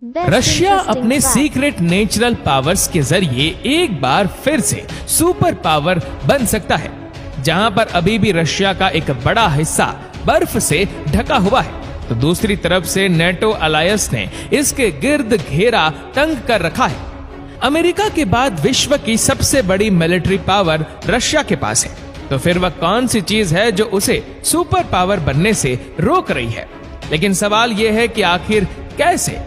Russia अपने secret natural powers के जरिए एक बार फिर से सुपर पावर बन सकता है, जहां पर अभी भी रशिया का एक बड़ा हिस्सा बर्फ से ढका हुआ है, तो दूसरी तरफ से नेटो अलायंस ने इसके गिर्द घेरा तंग कर रखा है। अमेरिका के बाद विश्व की सबसे बड़ी मिलिट्री पावर रशिया के पास है, तो फिर वह कौन सी चीज है जो उसे सुपर पावर बनने से रोक रही है? लेकिन सवाल यह है कि आखिर कैसे?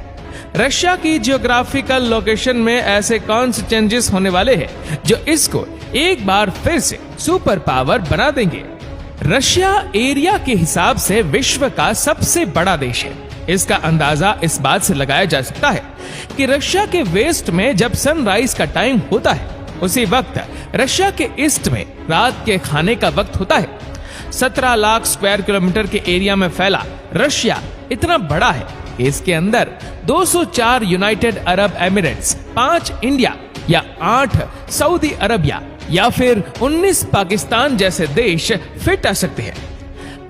रशिया की जियोग्राफिकल लोकेशन में ऐसे कौन से चेंजेस होने वाले हैं जो इसको एक बार फिर से सुपर पावर बना देंगे? रशिया एरिया के हिसाब से विश्व का सबसे बड़ा देश है। इसका अंदाजा इस बात से लगाया जा सकता है कि रशिया के वेस्ट में जब सनराइज का टाइम होता है, उसी वक्त रशिया के ईस्ट में रात के खाने का वक्त होता है। 17 लाख स्क्वायर किलोमीटर के एरिया में फैला रशिया इतना बड़ा है कि इसके अंदर 204 यूनाइटेड अरब एमिरेट्स, 5 इंडिया या 8 सऊदी अरबिया या फिर 19 पाकिस्तान जैसे देश फिट आ सकते हैं।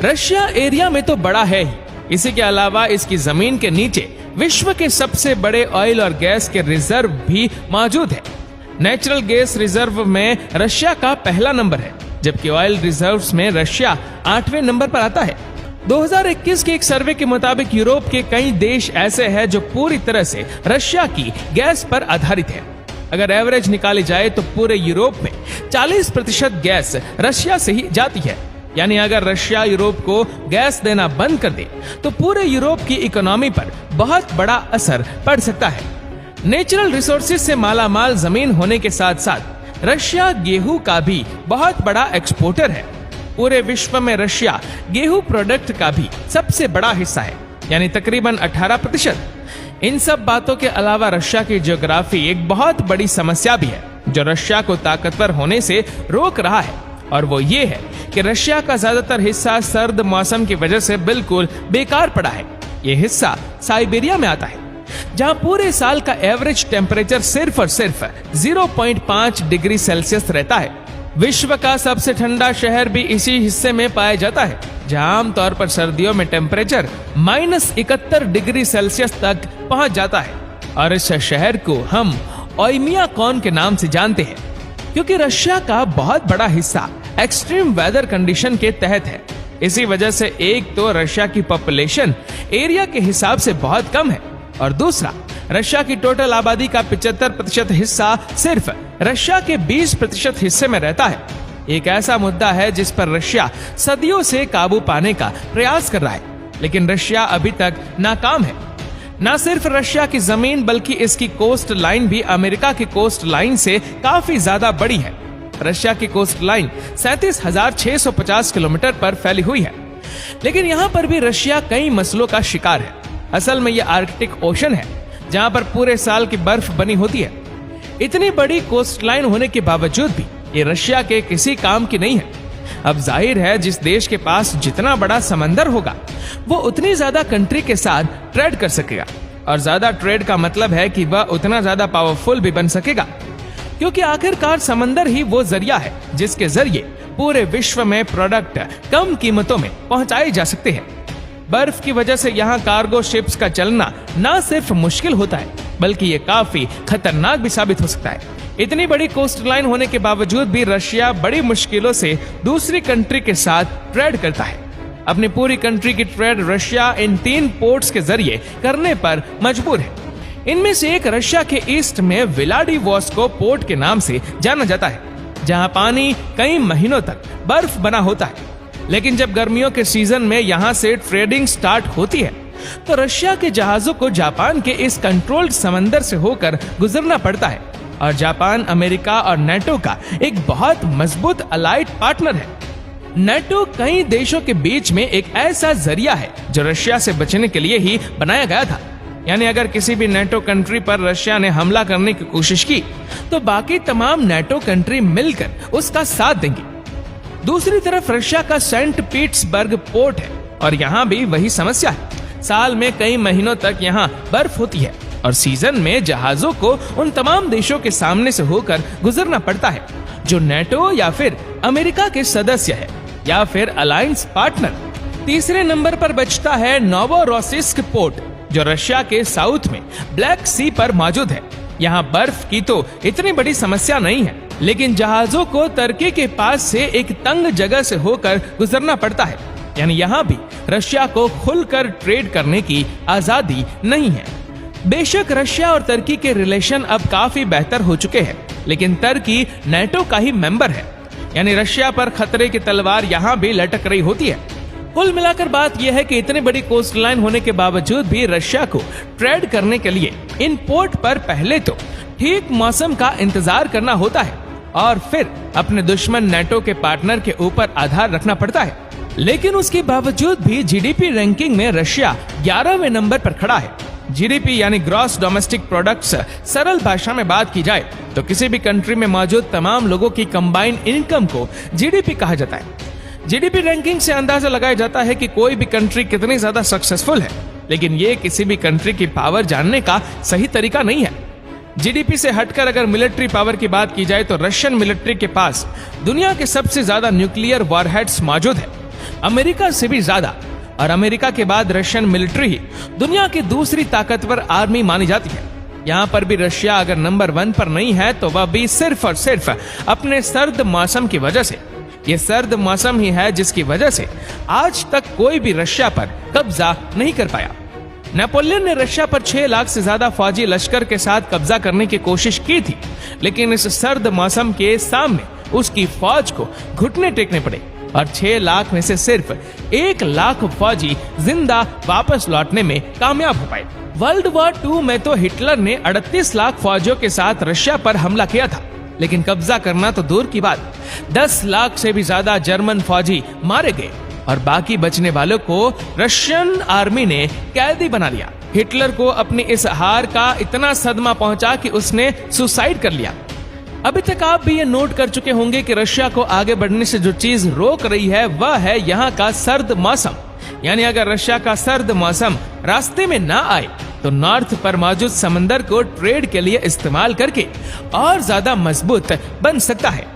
रशिया एरिया में तो बड़ा है ही, इसी के अलावा इसकी जमीन के नीचे विश्व के सबसे बड़े ऑयल और गैस के रिजर्व भी मौजूद है। नेचुरल गैस रिजर्व में रशिया का पहला नंबर है, जबकि ऑयल रिजर्व्स में रशिया 8वें नंबर पर आता है। 2021 के एक सर्वे के मुताबिक यूरोप के कई देश ऐसे हैं जो पूरी तरह से रशिया की गैस पर आधारित है। अगर एवरेज निकाली जाए तो पूरे यूरोप में 40% गैस रशिया से ही जाती है। यानी अगर रशिया यूरोप को गैस देना बंद कर दे तो पूरे यूरोप की इकोनॉमी पर बहुत बड़ा असर पड़ सकता है। नेचुरल रिसोर्सेज से मालामाल जमीन होने के साथ साथ रशिया गेहूं का भी बहुत बड़ा एक्सपोर्टर है। पूरे विश्व में रशिया गेहूं प्रोडक्ट का भी सबसे बड़ा हिस्सा है, यानी तकरीबन 18%। इन सब बातों के अलावा रशिया की ज्योग्राफी एक बहुत बड़ी समस्या भी है जो रशिया को ताकतवर होने से रोक रहा है, और वो ये है कि रशिया का ज्यादातर हिस्सा सर्द मौसम की वजह से बिल्कुल बेकार पड़ा है। ये हिस्सा साइबेरिया में आता है, जहां पूरे साल का एवरेज टेम्परेचर सिर्फ और सिर्फ 0.5 डिग्री सेल्सियस रहता है। विश्व का सबसे ठंडा शहर भी इसी हिस्से में पाया जाता है, जहां आमतौर पर सर्दियों में टेम्परेचर -71 डिग्री सेल्सियस तक पहुंच जाता है। और इस शहर को हम ओइमियाकॉन के नाम से जानते हैं, क्योंकि रशिया का बहुत बड़ा हिस्सा एक्सट्रीम वेदर कंडीशन के तहत है। इसी वजह से एक तो रशिया की पॉपुलेशन एरिया के हिसाब से बहुत कम है, और दूसरा रशिया की टोटल आबादी का 75% हिस्सा सिर्फ रशिया के 20% हिस्से में रहता है। एक ऐसा मुद्दा है जिस पर रशिया सदियों से काबू पाने का प्रयास कर रहा है, लेकिन रशिया अभी तक नाकाम है। न सिर्फ रशिया की जमीन बल्कि इसकी कोस्ट लाइन भी अमेरिका की कोस्ट लाइन से काफी ज्यादा बड़ी है। रशिया की कोस्ट लाइन 37,650 किलोमीटर पर फैली हुई है, लेकिन यहाँ पर भी रशिया कई मसलों का शिकार है। असल में यह आर्कटिक ओशन है, जहाँ पर पूरे साल की बर्फ बनी होती है। इतनी बड़ी कोस्ट लाइन होने के बावजूद भी ये रशिया के किसी काम की नहीं है। अब जाहिर है जिस देश के पास जितना बड़ा समंदर होगा वो उतनी ज्यादा कंट्री के साथ ट्रेड कर सकेगा, और ज्यादा ट्रेड का मतलब है कि वह उतना ज्यादा पावरफुल भी बन सकेगा, क्योंकि आखिरकार समंदर ही वो जरिया है जिसके जरिए पूरे विश्व में प्रोडक्ट कम कीमतों में पहुंचाए जा सकते हैं। बर्फ की वजह से यहाँ कार्गो शिप्स का चलना न सिर्फ मुश्किल होता है बल्कि ये काफी खतरनाक भी साबित हो सकता है। इतनी बड़ी कोस्ट लाइन होने के बावजूद भी रशिया बड़ी मुश्किलों से दूसरी कंट्री के साथ ट्रेड करता है। अपनी पूरी कंट्री की ट्रेड रशिया इन 3 पोर्ट्स के जरिए करने पर मजबूर है। इनमें से एक रशिया के ईस्ट में व्लादिवोस्टोक पोर्ट के नाम से जाना जाता है, जहां पानी कई महीनों तक बर्फ बना होता है। लेकिन जब गर्मियों के सीजन में यहाँ से ट्रेडिंग स्टार्ट होती है तो रशिया के जहाजों को जापान के इस कंट्रोल्ड समंदर से होकर गुजरना पड़ता है, और जापान अमेरिका और नेटो का एक बहुत मजबूत अलाइड पार्टनर है। नेटो कई देशों के बीच में एक ऐसा जरिया है जो रशिया से बचने के लिए ही बनाया गया था। यानी अगर किसी भी नेटो कंट्री पर रशिया ने हमला करने की कोशिश की तो बाकी तमाम नेटो कंट्री मिलकर उसका साथ देंगी। दूसरी तरफ रशिया का सेंट पीटर्सबर्ग पोर्ट है, और यहाँ भी वही समस्या है। साल में कई महीनों तक यहाँ बर्फ होती है, और सीजन में जहाजों को उन तमाम देशों के सामने से होकर गुजरना पड़ता है जो नेटो या फिर अमेरिका के सदस्य है या फिर अलायंस पार्टनर। तीसरे नंबर पर बचता है नोवोरोसिस्क पोर्ट, जो रशिया के साउथ में ब्लैक सी पर मौजूद है। यहाँ बर्फ की तो इतनी बड़ी समस्या नहीं है, लेकिन जहाजों को तुर्की के पास से एक तंग जगह से होकर गुजरना पड़ता है। यानी यहाँ भी रशिया को खुलकर ट्रेड करने की आजादी नहीं है। बेशक रशिया और तुर्की के रिलेशन अब काफी बेहतर हो चुके हैं, लेकिन तुर्की नेटो का ही मेंबर है, यानी रशिया पर खतरे की तलवार यहाँ भी लटक रही होती है। कुल मिलाकर बात यह है कि इतनी बड़ी कोस्ट लाइन होने के बावजूद भी रशिया को ट्रेड करने के लिए इन पोर्ट पर पहले तो ठीक मौसम का इंतजार करना होता है और फिर अपने दुश्मन नेटो के पार्टनर के ऊपर आधार रखना पड़ता है। लेकिन उसके बावजूद भी जीडीपी रैंकिंग में रशिया 11वें नंबर पर खड़ा है। जीडीपी यानी ग्रॉस डोमेस्टिक प्रोडक्ट्स, सरल भाषा में बात की जाए तो किसी भी कंट्री में मौजूद तमाम लोगों की कंबाइंड इनकम को जीडीपी कहा जाता है। जीडीपी रैंकिंग से अंदाजा लगाया जाता है कि कोई भी कंट्री कितनी ज्यादा सक्सेसफुल है, लेकिन ये किसी भी कंट्री की पावर जानने का सही तरीका नहीं है। जीडीपी से हटकर अगर मिलिट्री पावर की बात की जाए तो रशियन मिलिट्री के पास दुनिया के सबसे ज्यादा न्यूक्लियर वॉरहेड्स मौजूद है, अमेरिका से भी ज्यादा। और अमेरिका के बाद रशियन मिलिट्री ही दुनिया की दूसरी ताकतवर आर्मी मानी जाती है। यहाँ पर भी रशिया अगर नंबर 1 पर नहीं है तो वह भी सिर्फ और सिर्फ अपने सर्द मौसम की वजह से। ये सर्द मौसम ही है जिसकी वजह से आज तक कोई भी रशिया पर कब्जा नहीं कर पाया। नेपोलियन ने रशिया पर 6 लाख से ज्यादा फौजी लश्कर के साथ कब्जा करने की कोशिश की थी, लेकिन इस सर्द मौसम के सामने उसकी फौज को घुटने टेकने पड़े और 6 लाख में से सिर्फ 1 लाख फौजी जिंदा वापस लौटने में कामयाब हो पाए। वर्ल्ड वॉर 2 में तो हिटलर ने 38 लाख फौजियों के साथ रशिया पर हमला किया था, लेकिन कब्जा करना तो दूर की बात, 10 लाख से भी ज्यादा जर्मन फौजी मारे गए और बाकी बचने वालों को रशियन आर्मी ने कैदी बना लिया। हिटलर को अपनी इस हार का इतना सदमा पहुंचा कि उसने सुसाइड कर लिया। अभी तक आप भी ये नोट कर चुके होंगे कि रशिया को आगे बढ़ने से जो चीज रोक रही है वह है यहाँ का सर्द मौसम। यानी अगर रशिया का सर्द मौसम रास्ते में ना आए तो नॉर्थ पर मौजूद समंदर को ट्रेड के लिए इस्तेमाल करके और ज्यादा मजबूत बन सकता है।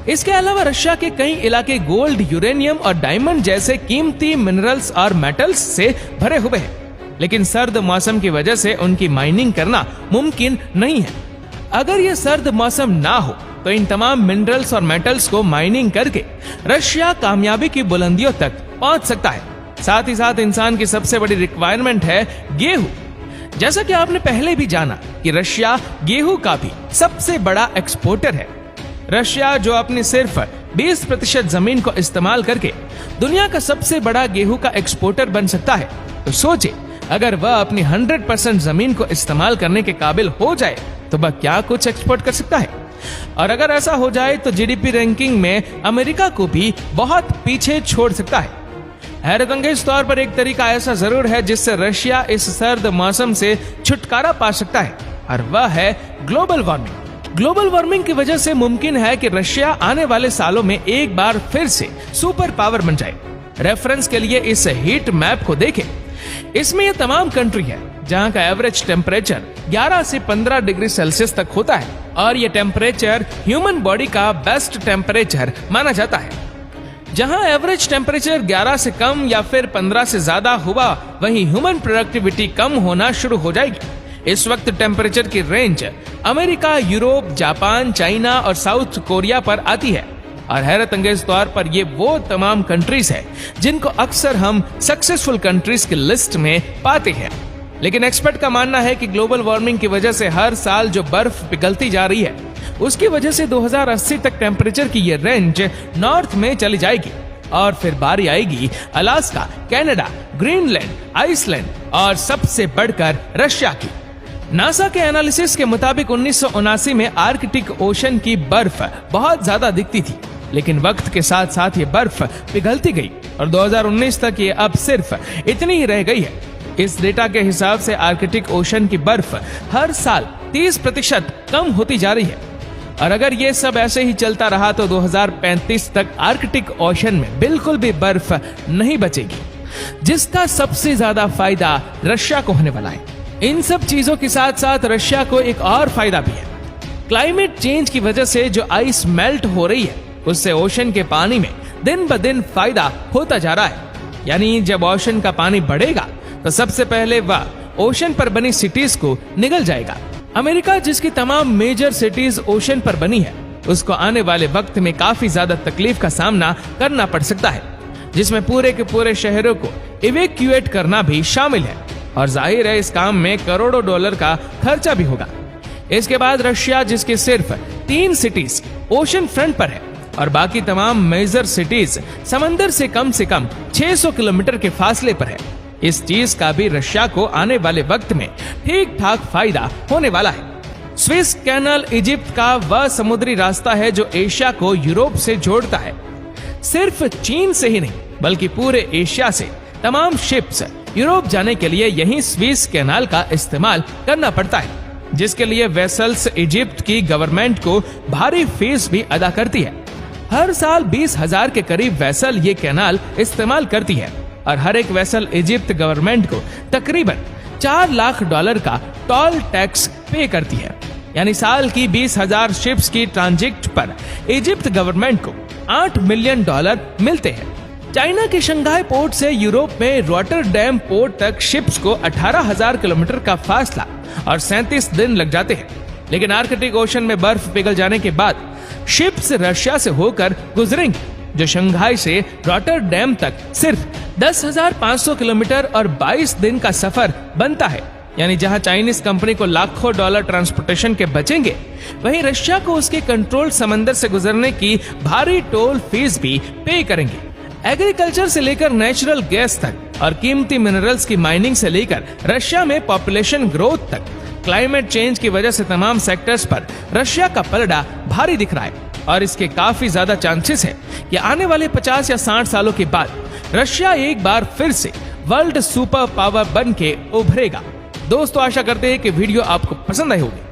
इसके अलावा रशिया के कई इलाके गोल्ड, यूरेनियम और डायमंड जैसे कीमती मिनरल्स और मेटल्स से भरे हुए हैं, लेकिन सर्द मौसम की वजह से उनकी माइनिंग करना मुमकिन नहीं है। अगर ये सर्द मौसम ना हो तो इन तमाम मिनरल्स और मेटल्स को माइनिंग करके रशिया कामयाबी की बुलंदियों तक पहुंच सकता है। साथ ही साथ इंसान की सबसे बड़ी रिक्वायरमेंट है गेहूं। जैसा कि आपने पहले भी जाना कि रशिया गेहूं का भी सबसे बड़ा एक्सपोर्टर है। रशिया जो अपनी सिर्फ 20% जमीन को इस्तेमाल करके दुनिया का सबसे बड़ा गेहूं का एक्सपोर्टर बन सकता है, तो सोचे अगर वह अपनी 100% जमीन को इस्तेमाल करने के काबिल हो जाए तो वह क्या कुछ एक्सपोर्ट कर सकता है। और अगर ऐसा हो जाए तो जीडीपी रैंकिंग में अमेरिका को भी बहुत पीछे छोड़ सकता है। हैरतअंगेज तौर पर एक तरीका ऐसा जरूर है जिससे रशिया इस सर्द मौसम से छुटकारा पा सकता है, और वह है ग्लोबल वार्मिंग। ग्लोबल वार्मिंग की वजह से मुमकिन है कि रशिया आने वाले सालों में एक बार फिर से सुपर पावर बन जाए। रेफरेंस के लिए इस हीट मैप को देखें। इसमें ये तमाम कंट्री है जहां का एवरेज टेम्परेचर 11 से 15 डिग्री सेल्सियस तक होता है, और ये टेम्परेचर ह्यूमन बॉडी का बेस्ट टेम्परेचर माना जाता है। जहां एवरेज टेम्परेचर 11 से कम या फिर 15 से ज्यादा हुआ, वहीं ह्यूमन प्रोडक्टिविटी कम होना शुरू हो जाएगी। इस वक्त टेम्परेचर की range America, Europe, Japan, China और साउथ कोरिया पर आती है, और हैरत अंगेज तौर पर ये वो तमाम कंट्रीज है जिनको अक्सर हम सक्सेसफुल कंट्रीज की लिस्ट में पाते हैं। लेकिन एक्सपर्ट का मानना है कि ग्लोबल वार्मिंग की वजह से हर साल जो बर्फ पिघलती जा रही है, उसकी वजह से 2080 तक टेम्परेचर की ये रेंज नॉर्थ में चली जाएगी, और फिर बारी आएगी अलास्का, कनाडा, ग्रीनलैंड, आइसलैंड और सबसे बढ़कर रशिया की। नासा के एनालिसिस के मुताबिक 1979 में आर्कटिक ओशन की बर्फ बहुत ज्यादा दिखती थी, लेकिन वक्त के साथ साथ ये बर्फ पिघलती गई और 2019 तक ये अब सिर्फ इतनी ही रह गई है। इस डेटा के हिसाब से आर्कटिक ओशन की बर्फ हर साल 30% कम होती जा रही है, और अगर ये सब ऐसे ही चलता रहा तो 2035 तक आर्कटिक ओशन में बिल्कुल भी बर्फ नहीं बचेगी, जिसका सबसे ज्यादा फायदा रशिया को होने वाला है। इन सब चीजों के साथ साथ रशिया को एक और फायदा भी है। क्लाइमेट चेंज की वजह से जो आइस मेल्ट हो रही है, उससे ओशन के पानी में दिन ब दिन फायदा होता जा रहा है। यानी जब ओशन का पानी बढ़ेगा तो सबसे पहले वह ओशन पर बनी सिटीज को निगल जाएगा। अमेरिका जिसकी तमाम मेजर सिटीज ओशन पर बनी है, उसको आने वाले वक्त में काफी ज्यादा तकलीफ का सामना करना पड़ सकता है, जिसमें पूरे के पूरे शहरों को इवैक्यूएट करना भी शामिल है। और जाहिर है इस काम में करोड़ों डॉलर का खर्चा भी होगा। इसके बाद रशिया जिसके सिर्फ 3 सिटीज ओशन फ्रंट पर है और बाकी तमाम मेजर सिटीज समंदर से कम 600 किलोमीटर के फासले पर है, इस चीज का भी रशिया को आने वाले वक्त में ठीक ठाक फायदा होने वाला है। स्विस कैनाल इजिप्ट का वह समुद्री रास्ता है जो एशिया को यूरोप से जोड़ता है। सिर्फ चीन से ही नहीं बल्कि पूरे एशिया से तमाम शिप्स यूरोप जाने के लिए यही स्विस कैनाल का इस्तेमाल करना पड़ता है, जिसके लिए वेसल्स इजिप्ट की गवर्नमेंट को भारी फीस भी अदा करती है। हर साल 20,000 के करीब वेसल ये कैनाल इस्तेमाल करती है और हर एक वेसल इजिप्ट गवर्नमेंट को तकरीबन $4 लाख का टोल टैक्स पे करती है। यानी साल की 20,000 शिप्स की ट्रांजिट पर इजिप्ट गवर्नमेंट को $8 मिलियन मिलते हैं। चाइना के शंघाई पोर्ट से यूरोप में रॉटरडैम पोर्ट तक शिप्स को 18,000 किलोमीटर का फासला और 37 दिन लग जाते हैं। लेकिन आर्कटिक ओशन में बर्फ पिघल जाने के बाद शिप्स रशिया से होकर गुजरेंगी, जो शंघाई से रॉटरडैम तक सिर्फ 10,500 किलोमीटर और 22 दिन का सफर बनता है। यानी जहां चाइनीज कंपनी को लाखों डॉलर ट्रांसपोर्टेशन के बचेंगे, वहीं रशिया को उसके कंट्रोल समंदर से गुजरने की भारी टोल फीस भी पे करेंगे। एग्रीकल्चर से लेकर नेचुरल गैस तक और कीमती मिनरल्स की माइनिंग से लेकर रशिया में पॉपुलेशन ग्रोथ तक, क्लाइमेट चेंज की वजह से तमाम सेक्टर्स पर रशिया का पलड़ा भारी दिख रहा है और इसके काफी ज्यादा चांसेस है कि आने वाले 50 या 60 सालों के बाद रशिया एक बार फिर से वर्ल्ड सुपर पावर बन के उभरेगा। दोस्तों आशा करते हैं कि वीडियो आपको पसंद आई होगी।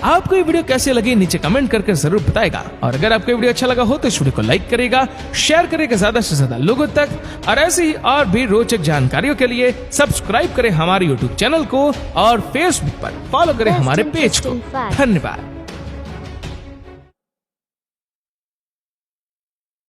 आपको ये वीडियो कैसे लगी नीचे कमेंट करके जरूर बताएगा और अगर आपको वीडियो अच्छा लगा हो तो इस वीडियो को लाइक करेगा, शेयर करेगा ज्यादा से ज्यादा लोगों तक और ऐसी ही और भी रोचक जानकारियों के लिए सब्सक्राइब करें हमारे YouTube चैनल को और Facebook पर फॉलो करें हमारे पेज को। धन्यवाद।